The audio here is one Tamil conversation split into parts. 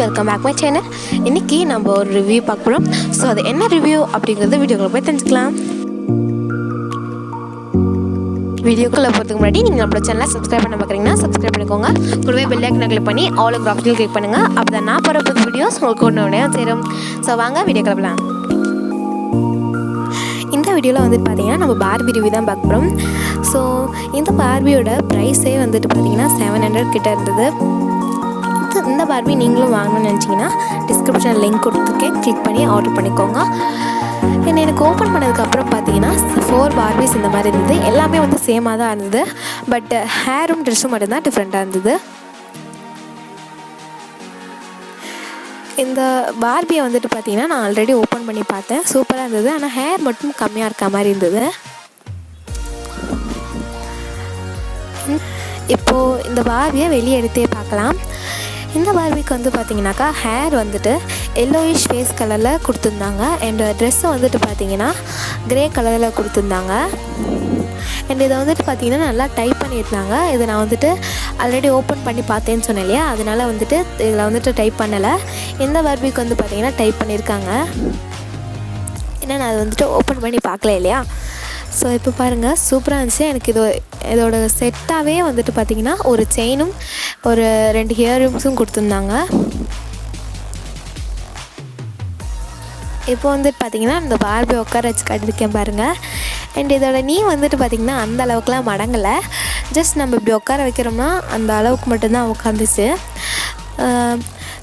Welcome back my channel. இன்றைக்கி நம்ம ஒரு ரிவ்யூ பார்க்க போகிறோம். ஸோ அது என்ன ரிவ்யூ அப்படிங்கிறது வீடியோக்குள்ளே போய் தெரிஞ்சுக்கலாம். வீடியோக்குள்ளே போகிறதுக்கு முன்னாடி நீங்கள் நம்மளோட சேனலை சப்ஸ்கிரைப் பண்ண பார்க்குறீங்கன்னா சப்ஸ்கிரைப் பண்ணிக்கோங்க. கூடவே பெல் ஐக்கனை கிளிக் பண்ணி ஆல் ஓவர் ஆப்ஷனில் கிளிக் பண்ணுங்கள். அப்போ தான் நான் போகிற புது வீடியோஸ் உங்களுக்கு ஒன்று சேரும். ஸோ வாங்க வீடியோக்குள்ள போகலாம். இந்த வீடியோவில் வந்துட்டு பார்த்தீங்கன்னா நம்ம பார்பி ரிவ்யூ தான் பார்க்க போகிறோம். ஸோ இந்த பார்பியோட ப்ரைஸே வந்துட்டு பார்த்தீங்கன்னா 700 கிட்ட இருந்தது. இந்த பார்பி நீங்களும் வாங்கணும்னு நினச்சிங்கன்னா டிஸ்கிரிப்ஷனில் லிங்க் கொடுத்துருக்கேன், கிளிக் பண்ணி ஆர்டர் பண்ணிக்கோங்க. எனக்கு ஓப்பன் பண்ணதுக்கப்புறம் பார்த்தீங்கன்னா 4 பார்பிஸ் இந்த மாதிரி இருந்தது. எல்லாமே வந்து சேமாக தான் இருந்தது, பட் ஹேரும் ட்ரெஸ்ஸும் மட்டும்தான் டிஃப்ரெண்ட்டாக இருந்தது. இந்த பார்பியை வந்துட்டு பார்த்தீங்கன்னா நான் ஆல்ரெடி ஓப்பன் பண்ணி பார்த்தேன், சூப்பராக இருந்தது. ஆனால் ஹேர் மட்டும் கம்மியாக இருக்க மாதிரி இருந்தது. இப்போது இந்த பார்பியை வெளியே எடுத்தே பார்க்கலாம். இந்த பார்பிக்கு வந்து பார்த்திங்கனாக்கா ஹேர் வந்துட்டு எல்லோயிஷ் ஃபேஸ் கலரில் கொடுத்துருந்தாங்க. அண்ட் ட்ரெஸ்ஸை வந்துட்டு பார்த்திங்கன்னா க்ரே கலரில் கொடுத்துருந்தாங்க. அண்ட் இதை வந்துட்டு பார்த்திங்கன்னா நல்லா டைப் பண்ணியிருந்தாங்க. இதை நான் வந்துட்டு ஆல்ரெடி ஓப்பன் பண்ணி பார்த்தேன்னு சொன்னேன் இல்லையா, அதனால் வந்துட்டு இதில் வந்துட்டு டைப் பண்ணலை. இந்த பார்பிக்கு வந்து பார்த்திங்கன்னா டைப் பண்ணியிருக்காங்க. ஏன்னா நான் அதை வந்துட்டு ஓப்பன் பண்ணி பார்க்கல இல்லையா. ஸோ இப்போ பாருங்கள், சூப்பராக இருந்துச்சு. எனக்கு இதோட செட்டாகவே வந்துட்டு பார்த்திங்கன்னா ஒரு செயினும் ஒரு 2 இயரிங்ஸும் கொடுத்துருந்தாங்க. இப்போ வந்துட்டு பார்த்திங்கன்னா இந்த பார்பி உட்கார வச்சு காட்டியிருக்கேன் பாருங்கள். அண்ட் இதோட நீ வந்துட்டு பார்த்திங்கன்னா அந்த அளவுக்குலாம் மடங்கலை. ஜஸ்ட் நம்ம இப்படி உட்கார வைக்கிறோம்னா அந்த அளவுக்கு மட்டும்தான் உட்காந்துச்சு.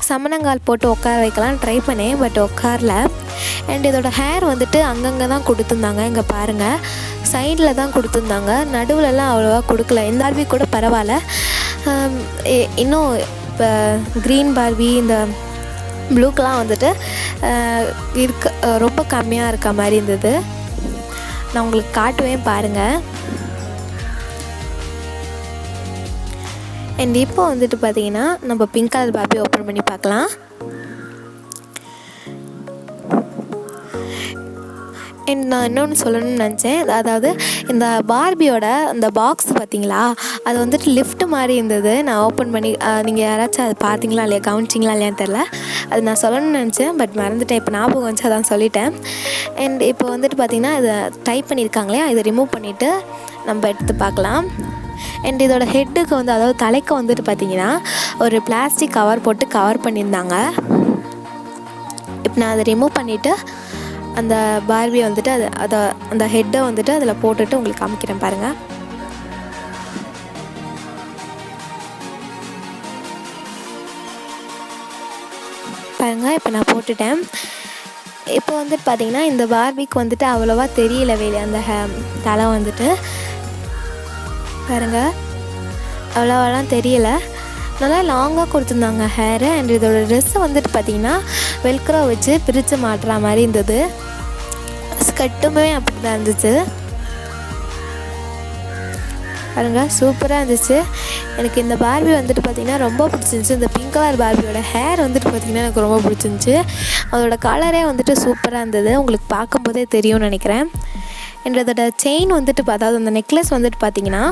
சமணங்கால் போட்டு உட்கார வைக்கலாம் ட்ரை பண்ணேன், பட் உட்காரல. அண்ட் இதோட ஹேர் வந்துட்டு அங்கங்கே தான் கொடுத்துருந்தாங்க. இங்கே பாருங்கள், சைடில் தான் கொடுத்துருந்தாங்க, நடுவிலலாம் அவ்வளோவா கொடுக்கல. இந்த பார்பி கூட பரவாயில்ல. இன்னும் இப்போ க்ரீன் பார்பி, இந்த ப்ளூக்கெலாம் வந்துட்டு ரொம்ப கம்மியாக இருக்க மாதிரி இருந்தது. நான் உங்களுக்கு காட்டுவேன் பாருங்கள். அண்ட் இப்போ வந்துட்டு பார்த்திங்கன்னா நம்ம பிங்க் கலர் பார்பி ஓப்பன் பண்ணி பார்க்கலாம். அண்ட் நான் இன்னொன்று சொல்லணும்னு நினச்சேன். அதாவது இந்த பார்பியோட அந்த பாக்ஸ் பார்த்திங்களா, அது வந்துட்டு லிஃப்ட் மாதிரி இருந்தது. நான் ஓப்பன் பண்ணி நீங்கள் யாராச்சும் அதை பார்த்தீங்களா இல்லையா, கவனிச்சிங்களா இல்லையான்னு தெரில. அது நான் சொல்லணும்னு நினச்சேன், பட் மறந்துட்டேன். இப்போ ஞாபகம் வந்துச்சு, அதான் சொல்லிட்டேன். அண்ட் இப்போ வந்துட்டு பார்த்திங்கன்னா இதை டைப் பண்ணியிருக்காங்களே, இதை ரிமூவ் பண்ணிவிட்டு நம்ம எடுத்து பார்க்கலாம். அண்ட் இதோட ஹெட்டுக்கு வந்து, அதாவது தலைக்கு வந்துட்டு பார்த்திங்கன்னா ஒரு பிளாஸ்டிக் கவர் போட்டு கவர் பண்ணியிருந்தாங்க. இப்போ நான் அதை ரிமூவ் பண்ணிவிட்டு அந்த பார்பியை வந்துட்டு அந்த ஹெட்டை வந்துட்டு அதில் போட்டுட்டு உங்களுக்கு காமிக்கிறேன் பாருங்கள். பாருங்கள், இப்போ நான் போட்டுட்டேன். இப்போ வந்துட்டு பார்த்திங்கன்னா இந்த பார்பிக்கு வந்துட்டு அவ்வளோவா தெரியல வெளியே அந்த தலை வந்துட்டு பாருங்கள், அவ்வளோவாலாம் தெரியலை. நல்லா லாங்காக கொடுத்துருந்தாங்க ஹேரு. அண்ட் இதோட ட்ரெஸ்ஸை வந்துட்டு பார்த்திங்கன்னா வெல்க்ரோ வச்சு பிரித்து மாட்டுற மாதிரி இருந்தது. ஸ்கர்ட்டுமே அப்படி தான் இருந்துச்சு பாருங்கள், சூப்பராக இருந்துச்சு. எனக்கு இந்த பார்பி வந்துட்டு பார்த்திங்கன்னா ரொம்ப பிடிச்சிருந்துச்சி. இந்த பிங்க் கலர் பார்பியோட ஹேர் வந்துட்டு பார்த்திங்கன்னா எனக்கு ரொம்ப பிடிச்சிருந்துச்சி. அதோட கலரே வந்துட்டு சூப்பராக இருந்தது, உங்களுக்கு பார்க்கும்போதே தெரியும்னு நினைக்கிறேன். என்றதோட செயின் வந்துட்டு, அதாவது அந்த நெக்லஸ் வந்துட்டு பார்த்திங்கன்னா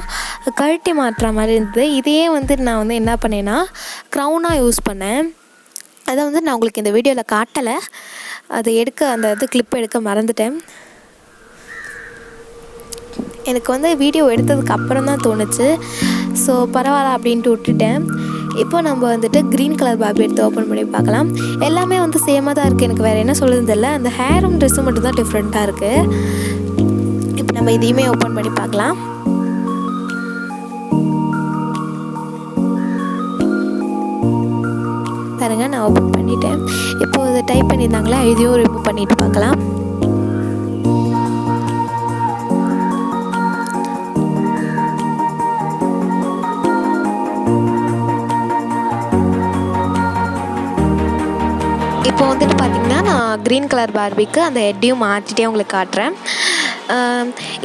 கழட்டி மாட்டுற மாதிரி இருந்தது. இதையே வந்துட்டு நான் வந்து என்ன பண்ணேன்னா க்ரௌனாக யூஸ் பண்ணேன். அதை வந்து நான் உங்களுக்கு இந்த வீடியோவில் காட்டலை, அதை அந்த கிளிப் எடுக்க மறந்துட்டேன். எனக்கு வந்து வீடியோ எடுத்ததுக்கு அப்புறம் தான் தோணுச்சு. ஸோ பரவாயில்ல அப்படின்ட்டு விட்டுட்டேன். இப்போ நம்ம வந்துட்டு க்ரீன் கலர் பார்பி எடுத்து ஓப்பன் பண்ணி பார்க்கலாம். எல்லாமே வந்து சேமாக தான் இருக்குது. எனக்கு வேறு என்ன சொல்கிறது இல்லை, அந்த ஹேரும் ட்ரெஸ்ஸும் மட்டும் தான் டிஃப்ரெண்ட்டாக இருக்குது. இப்போ நம்ம இதையுமே ஓப்பன் பண்ணி பார்க்கலாம். பாருங்க, நான் ஓப்பன் பண்ணிட்டேன். இப்போது இதை டைப் பண்ணியிருந்தாங்களா, இதையும் ரிமூவ் பண்ணிட்டு பார்க்கலாம். இப்போ வந்துட்டு பார்த்திங்கன்னா நான் க்ரீன் கலர் பார்பிக்கு அந்த ஹெட்டையும் மாற்றிட்டே உங்களுக்கு காட்டுறேன்.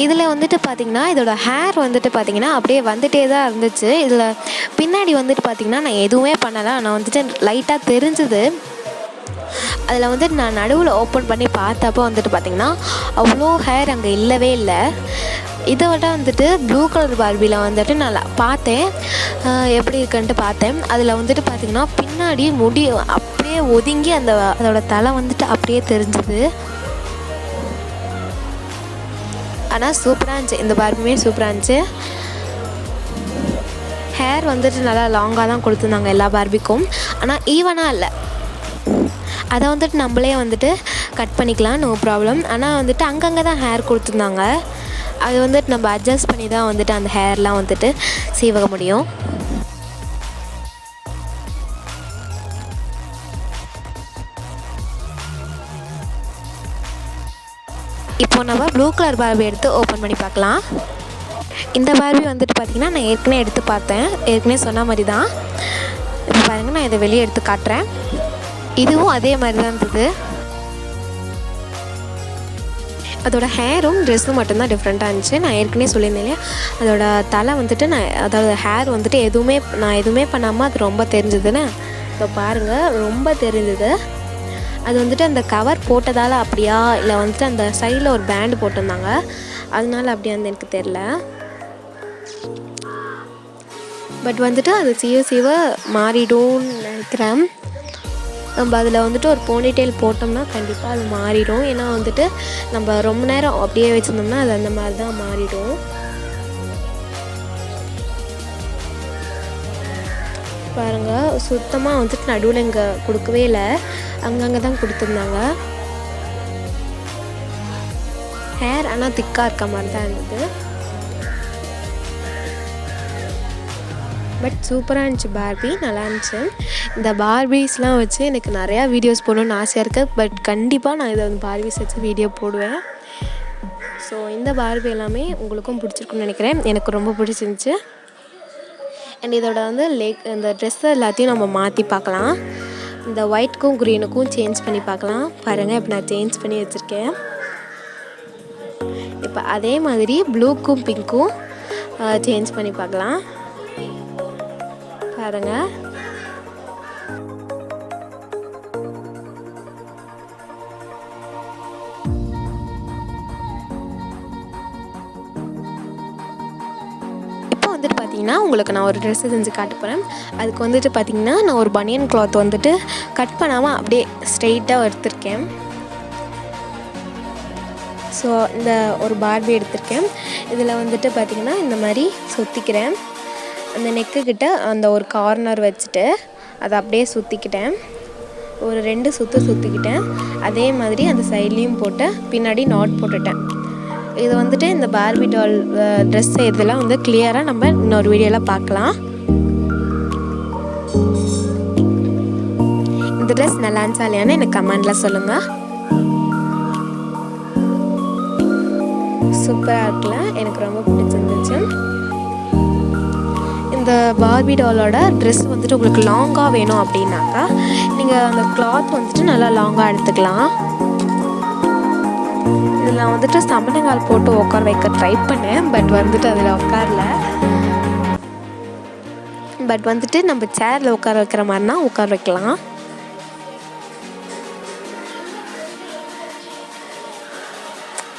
இதில் வந்துட்டு பார்த்திங்கன்னா இதோட ஹேர் வந்துட்டு பார்த்திங்கன்னா அப்படியே வந்துகிட்டே தான் இருந்துச்சு. இதில் பின்னாடி வந்துட்டு பார்த்திங்கன்னா நான் எதுவுமே பண்ணலை, நான் வந்துட்டு லைட்டாக தெரிஞ்சுது. அதில் வந்துட்டு நான் நடுவில் ஓப்பன் பண்ணி பார்த்தப்போ வந்துட்டு பார்த்திங்கன்னா அவ்வளோ ஹேர் அங்கே இல்லவே இல்லை. இதை விட வந்துட்டு ப்ளூ கலர் பார்பியில் வந்துட்டு நான் பார்த்தேன், எப்படி இருக்குன்ட்டு பார்த்தேன். அதில் வந்துட்டு பார்த்திங்கன்னா பின்னாடி முடி ஒதுங்கி அதோட தலை வந்துட்டு அப்படியே தெரிஞ்சுது. ஆனால் சூப்பராக இருந்துச்சு, இந்த பார்பியுமே சூப்பராக இருந்துச்சு. ஹேர் வந்துட்டு நல்லா லாங்காக தான் கொடுத்துருந்தாங்க எல்லா பார்பிக்கும். ஆனால் ஈவனாக இல்லை, அதை வந்துட்டு நம்மளே வந்துட்டு கட் பண்ணிக்கலாம், நோ ப்ராப்ளம். ஆனால் வந்துட்டு அங்கங்கே தான் ஹேர் கொடுத்துருந்தாங்க. அது வந்துட்டு நம்ம அட்ஜஸ்ட் பண்ணி தான் வந்துட்டு அந்த ஹேர்லாம் வந்துட்டு சீவக முடியும். இப்போ நம்ம ப்ளூ கலர் பார்பி எடுத்து ஓப்பன் பண்ணி பார்க்கலாம். இந்த பார்பி வந்துட்டு பார்த்திங்கன்னா நான் ஏற்கனவே எடுத்து பார்த்தேன், ஏற்கனவே சொன்ன மாதிரி தான். இப்போ பாருங்கள், நான் இதை வெளியே எடுத்து காட்டுறேன். இதுவும் அதே மாதிரி தான் இருந்தது. அதோட ஹேரும் ட்ரெஸ்ஸும் மட்டும்தான் டிஃப்ரெண்ட்டாக இருந்துச்சு. நான் ஏற்கனவே சொல்லியிருந்தேன் இல்லையா, அதோட தலை வந்துட்டு அதோட ஹேர் வந்துட்டு நான் எதுவுமே பண்ணாமல் அது ரொம்ப தெரிஞ்சுதுன்னு. இப்போ பாருங்கள், ரொம்ப தெரிஞ்சுது. அது வந்துட்டு அந்த கவர் போட்டதால் அப்படியா, இல்லை வந்துட்டு அந்த சைடில் ஒரு பேண்டு போட்டிருந்தாங்க அதனால அப்படியான்னு எனக்கு தெரில. பட் வந்துட்டு அது சீவ மாறிடும்னு நினைக்கிறேன். நம்ம அதில் வந்துட்டு ஒரு போனிடெயில் போட்டோம்னா கண்டிப்பாக அது மாறிடும். ஏன்னா வந்துட்டு நம்ம ரொம்ப நேரம் அப்படியே வச்சுருந்தோம்னா அது அந்த மாதிரி தான் மாறிடும். பாருங்கள், சுத்தமாக வந்துட்டு நடுவில் இங்கே கொடுக்கவே இல்லை, அங்கங்கே தான் கொடுத்துருந்தாங்க. ஹேர் ஆனால் திக்காக இருக்க மாதிரி தான் இருந்தது. பட் சூப்பராக இருந்துச்சு, பார்பி நல்லா இருந்துச்சு. இந்த பார்பிஸ்லாம் வச்சு எனக்கு நிறையா வீடியோஸ் போடணுன்னு ஆசையாக இருக்குது. பட் கண்டிப்பாக நான் இதை வந்து பார்பிஸ் வச்சு வீடியோ போடுவேன். ஸோ இந்த பார்பி எல்லாமே உங்களுக்கும் பிடிச்சிருக்குன்னு நினைக்கிறேன். எனக்கு ரொம்ப பிடிச்சிருந்துச்சு. அண்ட் இதோட வந்து இந்த ட்ரெஸ்ஸை எல்லாத்தையும் நம்ம மாற்றி பார்க்கலாம். இந்த ஒயிட்க்கும் க்ரீனுக்கும் சேஞ்ச் பண்ணி பார்க்கலாம். பாருங்கள், இப்போ நான் சேஞ்ச் பண்ணி வச்சுருக்கேன். இப்போ அதே மாதிரி ப்ளூக்கும் பிங்க்கும் சேஞ்ச் பண்ணி பார்க்கலாம். பாருங்கள், வந்துட்டு பார்த்திங்கன்னா உங்களுக்கு நான் ஒரு ட்ரெஸ்ஸை செஞ்சு காட்ட போகிறேன். அதுக்கு வந்துட்டு பார்த்திங்கன்னா நான் ஒரு பனியன் கிளாத் வந்துட்டு கட் பண்ணாமல் அப்படியே ஸ்ட்ரெயிட்டாக எடுத்திருக்கேன். ஸோ இந்த ஒரு பார்பி எடுத்திருக்கேன். இதில் வந்துட்டு பார்த்திங்கன்னா இந்த மாதிரி சுற்றிக்கிறேன். அந்த நெக்குக்கிட்ட அந்த ஒரு கார்னர் வச்சுட்டு அதை அப்படியே சுற்றிக்கிட்டேன். ஒரு 2 சுற்றிக்கிட்டேன். அதே மாதிரி அந்த சைட்லேயும் போட்டு பின்னாடி நாட் போட்டுட்டேன். இது வந்துட்டு இந்த பார்பி டால் ட்ரெஸ் இதெல்லாம் வந்து கிளியராக நம்ம இன்னொரு வீடியோவில் பார்க்கலாம். இந்த ட்ரெஸ் நல்லா இருந்துச்சா இல்லையான்னு எனக்கு கமெண்டில் சொல்லுங்கள். சூப்பராக இருக்குல்ல, எனக்கு ரொம்ப பிடிச்சிருந்துச்சு. இந்த பார்பி டாலோட ட்ரெஸ் வந்துட்டு உங்களுக்கு லாங்காக வேணும் அப்படின்னாக்கா நீங்கள் அந்த கிளாத் வந்துட்டு நல்லா லாங்காக எடுத்துக்கலாம். இதில் நான் வந்துட்டு சமணங்கால் போட்டு உட்கார வைக்க ட்ரை பண்ணேன். பட் வந்துட்டு அதில் உட்காரல. பட் வந்துட்டு நம்ம சேரில் உட்கார வைக்கிற மாதிரினா உட்கார வைக்கலாம்.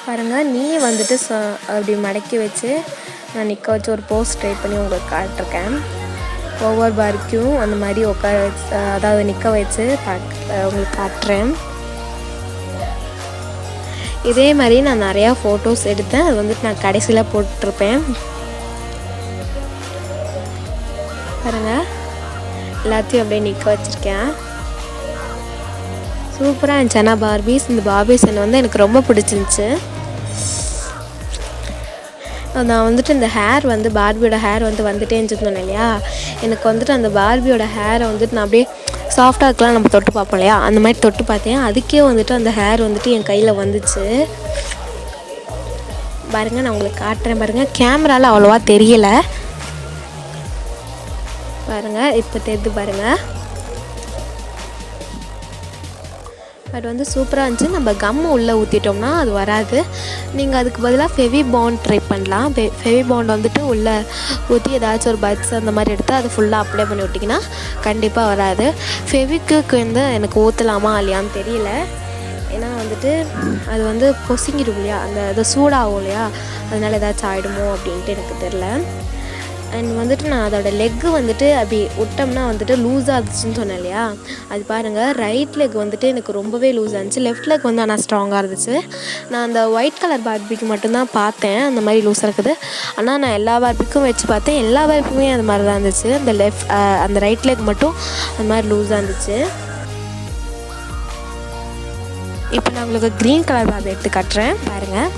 பாருங்கள், நீ வந்துட்டு அப்படி மடக்கி வச்சு நான் நிற்க வச்சு ஒரு போஸ்ட் ட்ரை பண்ணி உங்களுக்கு காட்டிருக்கேன். ஒவ்வொரு பார்பிக்கும் அந்த மாதிரி உட்கார வச்சு, அதாவது நிற்க வச்சு உங்களுக்கு காட்டுறேன். இதே மாதிரி நான் நிறையா ஃபோட்டோஸ் எடுத்தேன். அது வந்துட்டு நான் கடைசியில் போட்டிருப்பேன். பாருங்கள், எல்லாத்தையும் அப்படியே நிற்க வச்சுருக்கேன். சூப்பராக இருந்துச்சு. ஆனால் பார்பிஸ், இந்த பார்பிஸ் வந்து எனக்கு ரொம்ப பிடிச்சிருந்துச்சு. நான் வந்துட்டு இந்த ஹேர் வந்து பார்பியோட ஹேர் வந்துட்டே இருந்துச்சுன்னு இல்லையா, எனக்கு வந்துட்டு அந்த பார்பியோட ஹேரை வந்துட்டு நான் அப்படியே சாஃப்டாக இருக்கலாம் நம்ம தொட்டு பார்ப்போம் இல்லையா, அந்த மாதிரி தொட்டு பார்த்தேன். அதுக்கே வந்துட்டு அந்த ஹேர் வந்துட்டு என் கையில் வந்துச்சு. பாருங்கள், நான் உங்களுக்கு காட்டுறேன். பாருங்கள், கேமராவில் அவ்வளோவா தெரியலை. பாருங்கள், இப்போ தெரியுது பாருங்கள். பட் வந்து சூப்பராக இருந்துச்சு. நம்ம கம்மு உள்ளே ஊற்றிட்டோம்னா அது வராது. நீங்கள் அதுக்கு பதிலாக ஃபெவி பாண்ட் ட்ரை பண்ணலாம். ஃபெவி பாண்ட் வந்துட்டு உள்ளே ஊற்றி ஏதாச்சும் ஒரு பட்ஸ் அந்த மாதிரி எடுத்து அது ஃபுல்லாக அப்ளை பண்ணி விட்டிங்கன்னா கண்டிப்பாக வராது. ஃபெவிக்கு வந்து எனக்கு ஊற்றலாமா இல்லையான்னு தெரியல. ஏன்னா வந்துட்டு அது வந்து பொசுங்கிடும் இல்லையா, அந்த இது சூடாகும் இல்லையா, அதனால் ஏதாச்சும் ஆகிடுமோ அப்படின்ட்டு எனக்கு தெரில. அண்ட் வந்துட்டு நான் அதோட லெக்கு வந்துட்டு அப்படி விட்டோம்னா வந்துட்டு லூஸாக இருந்துச்சுன்னு சொன்னேன் இல்லையா, அது பாருங்கள் ரைட் லெக் வந்துட்டு எனக்கு ரொம்பவே லூஸாக இருந்துச்சு, லெஃப்ட் லெக் வந்து ஆனால் ஸ்ட்ராங்காக இருந்துச்சு. நான் அந்த ஒயிட் கலர் பார்பிக்கு மட்டும்தான் பார்த்தேன் அந்த மாதிரி லூஸாக இருக்குது. ஆனால் நான் எல்லா பார்பிக்கும் வச்சு பார்த்தேன், எல்லா பார்பிக்குமே அந்த மாதிரி தான் இருந்துச்சு. அந்த ரைட் லெக் மட்டும் அந்த மாதிரி லூஸாக இருந்துச்சு. இப்போ நான் உங்களுக்கு க்ரீன் கலர் பார்பி எடுத்து காட்டுறேன் பாருங்கள்.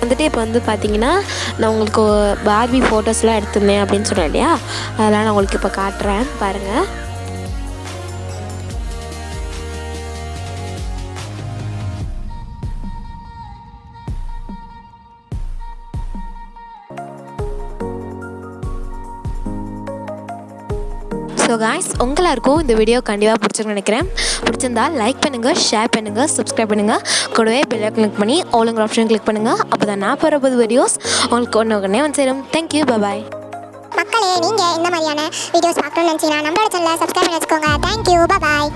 வந்துட்டு இப்போ வந்து பார்த்தீங்கன்னா நான் உங்களுக்கு பார்பி ஃபோட்டோஸ்லாம் எடுத்திருந்தேன் அப்படின்னு சொன்னேன் இல்லையா, அதெல்லாம் நான் உங்களுக்கு இப்போ காட்டுறேன் பாருங்கள். ஸோ காய்ஸ், எல்லாருக்கும் இந்த வீடியோ கண்டிப்பாக பிடிச்சிருக்குன்னு நினைக்கிறேன். பிடிச்சிருந்தா லைக் பண்ணுங்கள், ஷேர் பண்ணுங்கள், சப்ஸ்கிரைப் பண்ணுங்கள். கூடவே பெல் ஐக்கான் கிளிக் பண்ணி ஆல்ங்கிற ஆப்ஷன் கிளிக் பண்ணுங்கள். அப்போ தான் நான் போகிற புது வீடியோஸ் உங்களுக்கு ஒன்று வந்து சேரும். தேங்க்யூ, பாய். மக்களே, நீங்கள் இந்த மாதிரியான வீடியோஸ் பார்க்கணும்னு நினச்சிங்கன்னா நம்மளோட சேனலை சப்ஸ்கிரைப் பண்ணி வச்சுக்கோங்க. தேங்க்யூ, பாய்.